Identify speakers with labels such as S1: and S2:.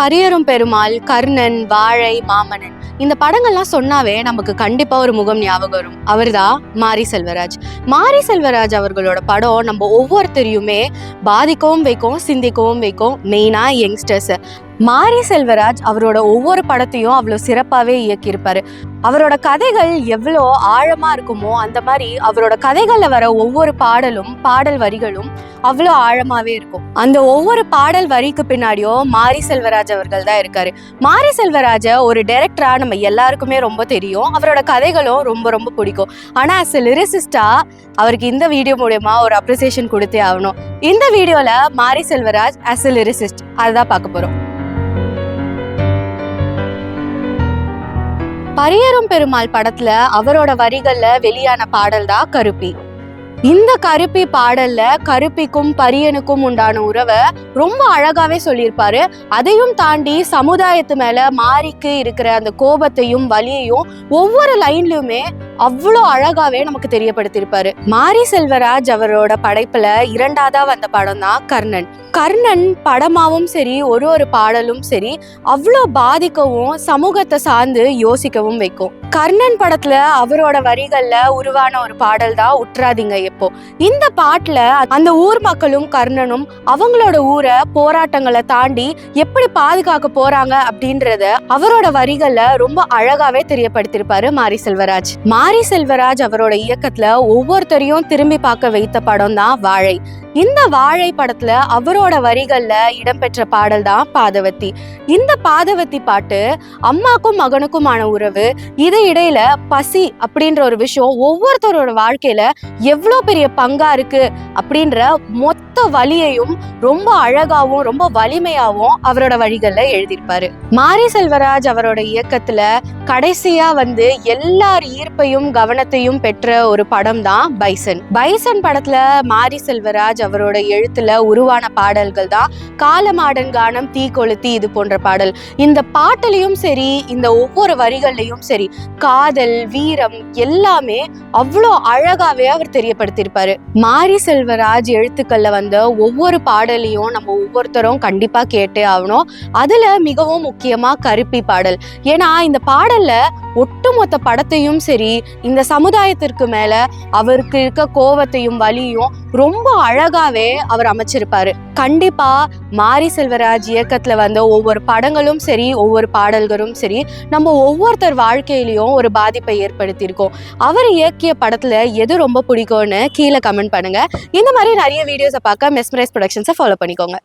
S1: பரியரும் பெருமாள், கர்ணன், வாழை, மாமன்னன் இந்த படங்கள்லாம் சொன்னாவே நமக்கு கண்டிப்பா ஒரு முகம் ஞாபகம் வரும். அவர்தான் மாரி செல்வராஜ். மாரி செல்வராஜ் அவர்களோட படம் நம்ம ஒவ்வொருத்தரையுமே பாதிக்கவும் வைக்கும், சிந்திக்கவும் வைக்கும். மெயினா யங்ஸ்டர்ஸ். மாரி செல்வராஜ் அவரோட ஒவ்வொரு படத்தையும் அவ்வளோ சிறப்பாகவே இயக்கியிருப்பாரு. அவரோட கதைகள் எவ்வளோ ஆழமா இருக்குமோ அந்த மாதிரி அவரோட கதைகள்ல வர ஒவ்வொரு பாடல் வரிகளும் அவ்வளோ ஆழமாவே இருக்கும். அந்த ஒவ்வொரு பாடல் வரிக்கு பின்னாடியும் மாரி செல்வராஜ் அவர்கள் தான் இருக்காரு. மாரி செல்வராஜ ஒரு டைரக்டரா நம்ம எல்லாருக்குமே ரொம்ப தெரியும். அவரோட கதைகளும் ரொம்ப ரொம்ப பிடிக்கும். ஆனா அஸ் எ லிரிசிஸ்டா அவருக்கு இந்த வீடியோ மூலமா ஒரு அப்ரிசியேஷன் கொடுத்தே ஆகணும். இந்த வீடியோல மாரி செல்வராஜ் அஸ் எ லிரிசிஸ்ட் அதுதான் பார்க்க போறோம். பரியரும் பெருமாள் படத்துல அவரோட வரிகள்ல வெளியான பாடல் தான் கருப்பி. இந்த கருப்பி பாடல்ல கருப்பிக்கும் பரியனுக்கும் உண்டான உறவை ரொம்ப அழகாவே சொல்லியிருப்பாரு. அதையும் தாண்டி சமுதாயத்து மேல மாரிக்கு இருக்கிற அந்த கோபத்தையும் வலியையும் ஒவ்வொரு லைன்லயுமே அவ்வளோ அழகாவே நமக்கு தெரியப்படுத்தியிருப்பாரு. மாரி செல்வராஜ் அவரோட படைப்புல இரண்டாவதா வந்த படம் தான் கர்ணன். கர்ணன் படமாவும் சரி ஒரு பாடலும் சரி அவ்வளோ பாதிக்கவும் சமூகத்தை சார்ந்து யோசிக்கவும் வைக்கும். கர்ணன் படத்துல அவரோட வரிகள்ல உருவான ஒரு பாடல் தான் உற்றாதீங்க எப்போ. இந்த பாட்டுல அந்த ஊர் மக்களும் கர்ணனும் அவங்களோட ஊரை போராட்டங்களை தாண்டி எப்படி பாதுகாக்க போறாங்க அப்படின்றத அவரோட வரிகள்ல ரொம்ப அழகாவே தெரியப்படுத்திருப்பாரு மாரி செல்வராஜ். மாரி செல்வராஜ் அவரோட இயக்கத்துல ஒவ்வொருத்தரையும் திரும்பி பார்க்க வைத்த படம் தான் வாழை. இந்த வாழை படத்துல அவரோட வரிகள்ல இடம்பெற்ற பாடல் தான் பாதவத்தி. இந்த பாதவத்தி பாட்டு அம்மாக்கும் மகனுக்குமான உறவு, இது இடையில பசி அப்படின்ற ஒரு விஷயம் ஒவ்வொருத்தரோட வாழ்க்கையில எவ்வளோ பெரிய பங்கா இருக்கு அப்படின்ற மொத்த வலியையும் ரொம்ப அழகாவும் ரொம்ப வலிமையாவும் அவரோட வரிகள்ல எழுதியிருப்பாரு. மாரி செல்வராஜ் அவரோட இயக்கத்துல கடைசியா எல்லார் ஈர்ப்பையும் கவனத்தையும் பெற்ற ஒரு படம் தான் பைசன். பைசன் படத்துல மாரி செல்வராஜ் அவரோட எழுத்துல உருவான பாடல்கள் தான் காலமாடன் கானம், தீ கொளுத்தி இது போன்ற பாடல். இந்த பாட்டுலயும் சரி இந்த ஒவ்வொரு வரிகள்லயும் சரி காதல், வீரம் எல்லாமே அவ்வளோ அழகாவே அவர் தெரியப்படுத்தியிருப்பாரு. மாரி செல்வராஜ் எழுத்துக்கள்ல ஒவ்வொரு பாடலையும் நம்ம ஒவ்வொருத்தரும் கண்டிப்பா கேட்டே ஆகணும். அதுல மிகவும் முக்கியமா கருப்பி பாடல். ஏன்னா இந்த பாடல்ல ஒட்டுமொத்த படத்தையும் சரி இந்த சமுதாயத்திற்கு மேல அவருக்கு இருக்க கோவத்தையும் வலியும் ரொம்ப அழகாவே அவர் அமைச்சிருப்பாரு. கண்டிப்பா மாரி செல்வராஜ் இயக்கத்துல ஒவ்வொரு படங்களும் சரி ஒவ்வொரு பாடல்களும் சரி நம்ம ஒவ்வொருத்தர் வாழ்க்கையிலயும் ஒரு பாதிப்பை ஏற்படுத்தி இருக்கோம். அவர் இயக்கிய படத்துல எது ரொம்ப பிடிக்கும்னு கீழே கமெண்ட் பண்ணுங்க. இந்த மாதிரி நிறைய வீடியோஸை பார்க்க மெஸ்மரைஸ் ப்ரொடக்ஷன்ஸை ஃபாலோ பண்ணிக்கோங்க.